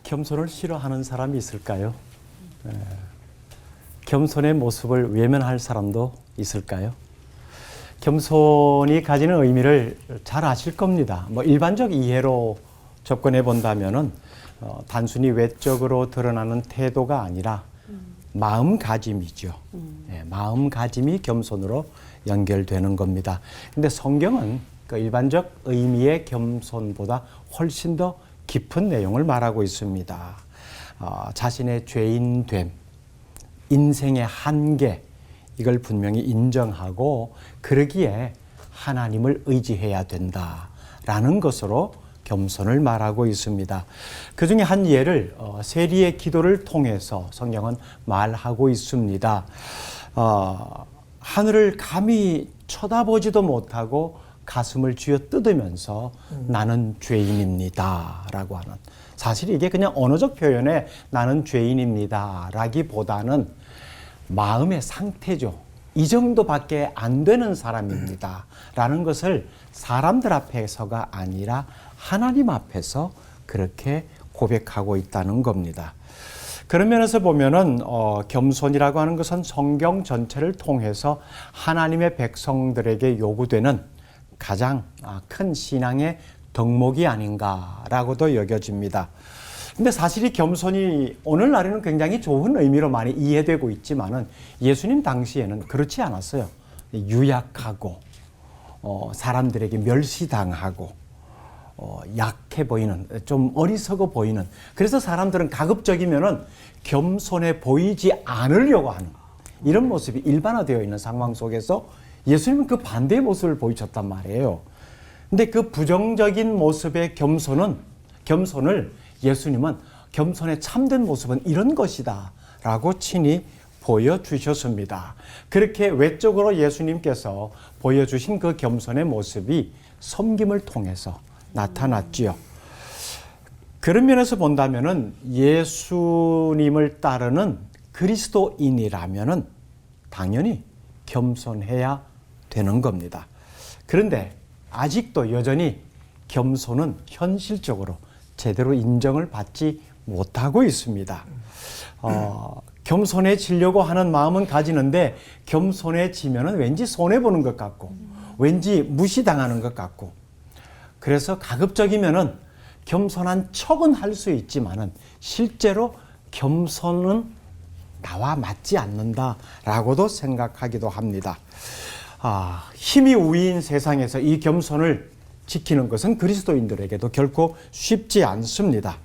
겸손을 싫어하는 사람이 있을까요? 겸손의 모습을 외면할 사람도 있을까요? 겸손이 가지는 의미를 잘 아실 겁니다. 일반적 이해로 접근해 본다면은 단순히 외적으로 드러나는 태도가 아니라 마음가짐이죠. 마음가짐이 겸손으로 연결되는 겁니다. 근데 성경은 그 일반적 의미의 겸손보다 훨씬 더 깊은 내용을 말하고 있습니다. 자신의 죄인됨, 인생의 한계, 이걸 분명히 인정하고 그러기에 하나님을 의지해야 된다라는 것으로 겸손을 말하고 있습니다. 그 중에 한 예를 세리의 기도를 통해서 성경은 말하고 있습니다. 하늘을 감히 쳐다보지도 못하고 가슴을 쥐어 뜯으면서 나는 죄인입니다 라고 하는, 사실 이게 그냥 언어적 표현에 나는 죄인입니다 라기보다는 마음의 상태죠. 이 정도밖에 안 되는 사람입니다 라는 것을 사람들 앞에서가 아니라 하나님 앞에서 그렇게 고백하고 있다는 겁니다. 그런 면에서 보면은 겸손이라고 하는 것은 성경 전체를 통해서 하나님의 백성들에게 요구되는 가장 큰 신앙의 덕목이 아닌가라고도 여겨집니다. 근데 사실 이 겸손이 오늘날에는 굉장히 좋은 의미로 많이 이해되고 있지만은 예수님 당시에는 그렇지 않았어요. 유약하고 사람들에게 멸시당하고 약해 보이는, 좀 어리석어 보이는, 그래서 사람들은 가급적이면은 겸손해 보이지 않으려고 하는 이런 모습이 일반화되어 있는 상황 속에서 예수님은 그 반대의 모습을 보이셨단 말이에요. 근데 그 부정적인 모습의 겸손을 예수님은 겸손의 참된 모습은 이런 것이다 라고 친히 보여주셨습니다. 그렇게 외적으로 예수님께서 보여주신 그 겸손의 모습이 섬김을 통해서 나타났지요. 그런 면에서 본다면은 예수님을 따르는 그리스도인이라면은 당연히 겸손해야 되는 겁니다. 그런데 아직도 여전히 겸손은 현실적으로 제대로 인정을 받지 못하고 있습니다. 겸손해지려고 하는 마음은 가지는데 겸손해지면은 왠지 손해보는 것 같고 왠지 무시당하는 것 같고, 그래서 가급적이면은 겸손한 척은 할 수 있지만은 실제로 겸손은 나와 맞지 않는다라고도 생각하기도 합니다. 힘이 우위인 세상에서 이 겸손을 지키는 것은 그리스도인들에게도 결코 쉽지 않습니다.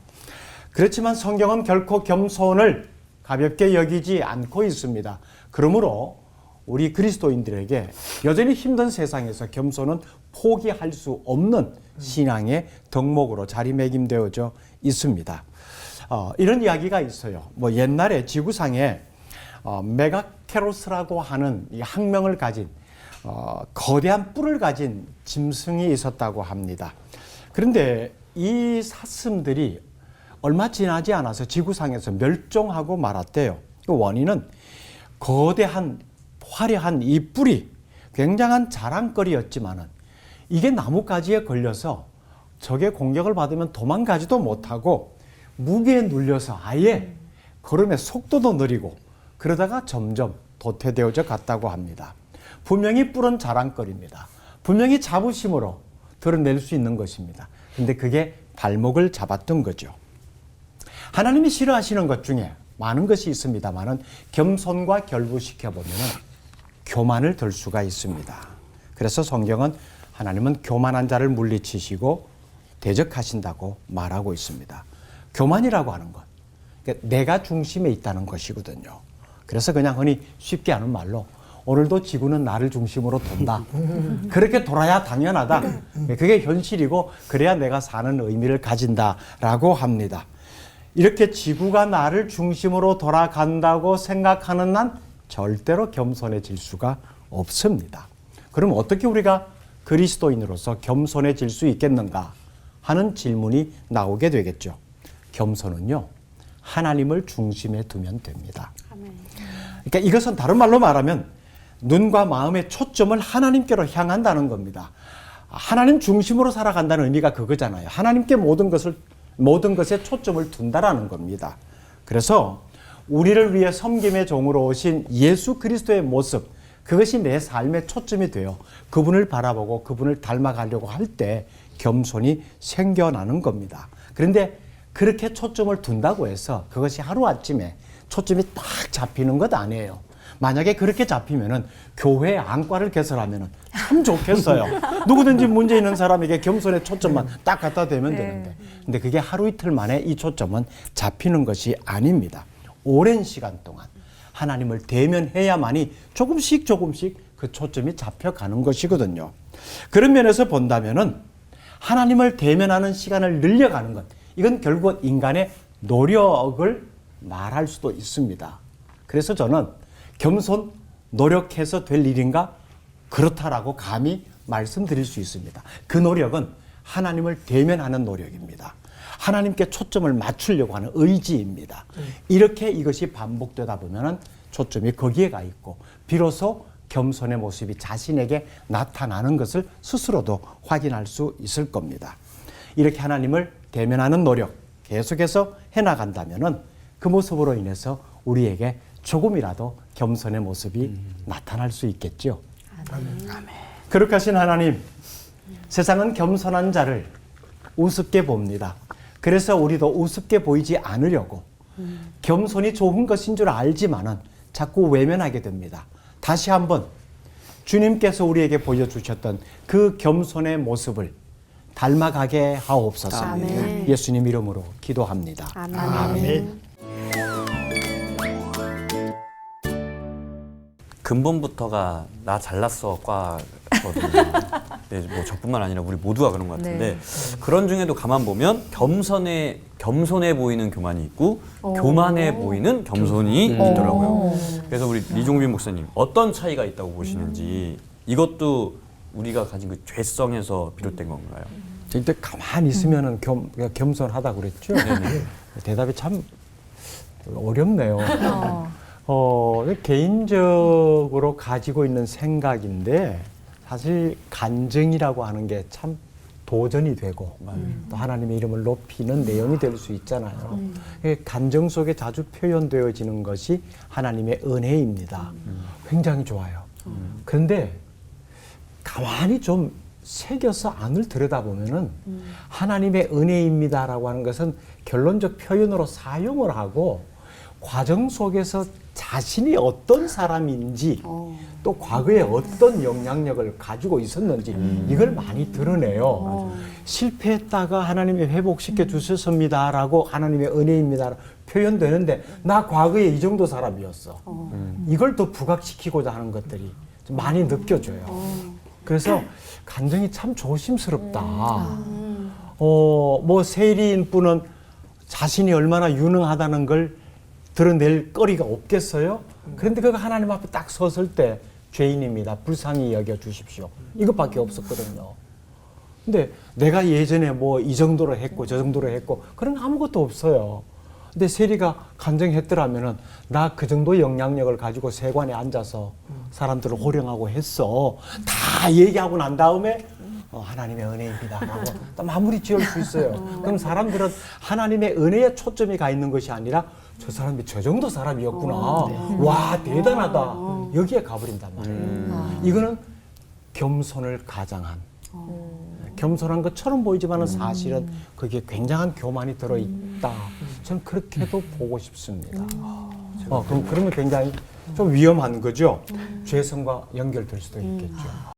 그렇지만 성경은 결코 겸손을 가볍게 여기지 않고 있습니다. 그러므로 우리 그리스도인들에게 여전히 힘든 세상에서 겸손은 포기할 수 없는 신앙의 덕목으로 자리매김되어져 있습니다. 이런 이야기가 있어요. 옛날에 지구상에 메가케로스라고 하는 이 학명을 가진 거대한 뿔을 가진 짐승이 있었다고 합니다. 그런데 이 사슴들이 얼마 지나지 않아서 지구상에서 멸종하고 말았대요. 그 원인은 거대한 화려한 이 뿔이 굉장한 자랑거리였지만은 이게 나뭇가지에 걸려서 적의 공격을 받으면 도망가지도 못하고 무게에 눌려서 아예 걸음의 속도도 느리고 그러다가 점점 도태되어져 갔다고 합니다. 분명히 뿔은 자랑거리입니다. 분명히 자부심으로 드러낼 수 있는 것입니다. 근데 그게 발목을 잡았던 거죠. 하나님이 싫어하시는 것 중에 많은 것이 있습니다만은 겸손과 결부시켜보면 교만을 들 수가 있습니다. 그래서 성경은 하나님은 교만한 자를 물리치시고 대적하신다고 말하고 있습니다. 교만이라고 하는 것, 그러니까 내가 중심에 있다는 것이거든요. 그래서 그냥 흔히 쉽게 하는 말로 오늘도 지구는 나를 중심으로 돈다. 그렇게 돌아야 당연하다. 그게 현실이고 그래야 내가 사는 의미를 가진다라고 합니다. 이렇게 지구가 나를 중심으로 돌아간다고 생각하는 난 절대로 겸손해질 수가 없습니다. 그럼 어떻게 우리가 그리스도인으로서 겸손해질 수 있겠는가 하는 질문이 나오게 되겠죠. 겸손은요, 하나님을 중심에 두면 됩니다. 그러니까 이것은 다른 말로 말하면 눈과 마음의 초점을 하나님께로 향한다는 겁니다. 하나님 중심으로 살아간다는 의미가 그거잖아요. 하나님께 모든 것을 모든 것에 초점을 둔다라는 겁니다. 그래서 우리를 위해 섬김의 종으로 오신 예수 그리스도의 모습, 그것이 내 삶의 초점이 되어 그분을 바라보고 그분을 닮아가려고 할 때 겸손이 생겨나는 겁니다. 그런데 그렇게 초점을 둔다고 해서 그것이 하루아침에 초점이 딱 잡히는 것 아니에요. 만약에 그렇게 잡히면은 교회 안과를 개설하면은 참 좋겠어요. 누구든지 문제 있는 사람에게 겸손의 초점만 딱 갖다 대면 되는데. 근데 그게 하루 이틀 만에 이 초점은 잡히는 것이 아닙니다. 오랜 시간 동안 하나님을 대면해야만이 조금씩 그 초점이 잡혀가는 것이거든요. 그런 면에서 본다면은 하나님을 대면하는 시간을 늘려가는 것, 이건 결국 인간의 노력을 말할 수도 있습니다. 그래서 저는 겸손 노력해서 될 일인가? 그렇다라고 감히 말씀드릴 수 있습니다. 그 노력은 하나님을 대면하는 노력입니다. 하나님께 초점을 맞추려고 하는 의지입니다. 이렇게 이것이 반복되다 보면 초점이 거기에 가 있고 비로소 겸손의 모습이 자신에게 나타나는 것을 스스로도 확인할 수 있을 겁니다. 이렇게 하나님을 대면하는 노력 계속해서 해나간다면 그 모습으로 인해서 우리에게 조금이라도 겸손의 모습이 나타날 수 있겠죠. 아멘. 그렇게 하신 하나님, 세상은 겸손한 자를 우습게 봅니다. 그래서 우리도 우습게 보이지 않으려고 겸손이 좋은 것인 줄 알지만은 자꾸 외면하게 됩니다. 다시 한번 주님께서 우리에게 보여주셨던 그 겸손의 모습을 닮아가게 하옵소서. 아멘. 예수님 이름으로 기도합니다. 아멘. 아멘. 근본부터가 나 잘났어 과거든요. 네, 뭐 저뿐만 아니라 우리 모두가 그런 것 같은데 그런 중에도 가만 보면 겸손해 보이는 교만이 있고 교만해 보이는 겸손이 있더라고요. 그래서 우리 리종빈 목사님 어떤 차이가 있다고 보시는지 이것도 우리가 가진 그 죄성에서 비롯된 건가요? 근데 가만히 있으면은 겸손하다 그랬죠. 대답이 참 어렵네요. 개인적으로 가지고 있는 생각인데 사실 간증이라고 하는 게 참 도전이 되고 또 하나님의 이름을 높이는 내용이 될 수 있잖아요. 간증 속에 자주 표현되어지는 것이 하나님의 은혜입니다. 굉장히 좋아요. 그런데 가만히 좀 새겨서 안을 들여다보면은 하나님의 은혜입니다라고 하는 것은 결론적 표현으로 사용을 하고 과정 속에서 자신이 어떤 사람인지 또 과거에 어떤 영향력을 가지고 있었는지 이걸 많이 드러내요. 실패했다가 하나님이 회복시켜 주셨습니다라고 하나님의 은혜입니다 표현되는데 나 과거에 이 정도 사람이었어. 이걸 더 부각시키고자 하는 것들이 좀 많이 느껴져요. 그래서 간증이 참 조심스럽다. 뭐 세리인 분은 자신이 얼마나 유능하다는 걸 드러낼 거리가 없겠어요? 그런데 그가 하나님 앞에 딱 섰을 때 죄인입니다. 불쌍히 여겨 주십시오. 이것밖에 없었거든요. 근데 내가 예전에 뭐 이 정도로 했고 저 정도로 했고 그런 거 아무것도 없어요. 근데 세리가 간증했더라면은 나 그 정도 영향력을 가지고 세관에 앉아서 사람들을 호령하고 했어. 다 얘기하고 난 다음에 하나님의 은혜입니다 라고 또 마무리 지을 수 있어요. 그럼 사람들은 하나님의 은혜에 초점이 가 있는 것이 아니라 저 사람이 저 정도 사람이었구나. 와 대단하다. 여기에 가버린단 말이에요. 이거는 겸손을 가장한 겸손한 것처럼 보이지만 사실은 거기에 굉장한 교만이 들어있다. 저는 그렇게도 보고 싶습니다. 그러면 굉장히 좀 위험한 거죠. 죄성과 연결될 수도 있겠죠.